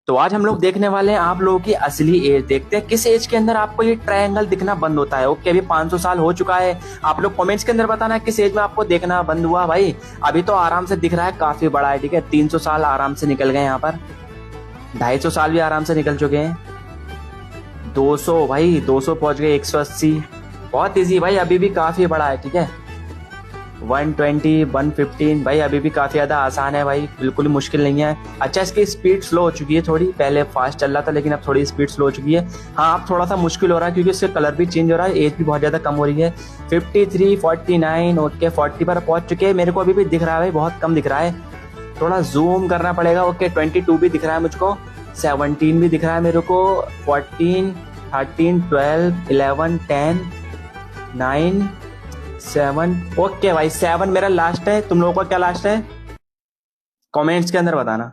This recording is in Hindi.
तो आज हम लोग देखने वाले हैं आप लोगों की असली एज। देखते हैं किस एज के अंदर आपको ये ट्रायंगल दिखना बंद होता है। ओके, अभी 500 साल हो चुका है। आप लोग कमेंट्स के अंदर बताना किस एज में आपको देखना बंद हुआ। भाई अभी तो आराम से दिख रहा है, काफी बड़ा है। ठीक है, 300 साल आराम से निकल गए यहाँ पर, 250 साल भी आराम से निकल चुके हैं, 200 भाई 200 पहुंच गए, 180 बहुत इजी भाई, अभी भी काफी बड़ा है। ठीक है, 120 115 भाई अभी भी काफी ज्यादा आसान है भाई, बिल्कुल मुश्किल नहीं है। अच्छा, इसकी स्पीड स्लो हो चुकी है थोड़ी, पहले फास्ट चल रहा था लेकिन अब थोड़ी स्पीड स्लो हो चुकी है। हाँ, अब थोड़ा सा मुश्किल हो रहा है क्योंकि इसका कलर भी चेंज हो रहा है, एज भी बहुत ज्यादा कम हो रही है। 53 49 ओके 40 पर पहुंच चुके हैं। मेरे को अभी भी दिख रहा है भाई, बहुत कम दिख रहा है, थोड़ा जूम करना पड़ेगा। ओके 22 भी दिख रहा है मुझको, 17 भी दिख रहा है मेरे को, 14 13 12 11 10 9 7 ओके भाई 7 मेरा लास्ट है। तुम लोगों का क्या लास्ट है, कमेंट्स के अंदर बताना।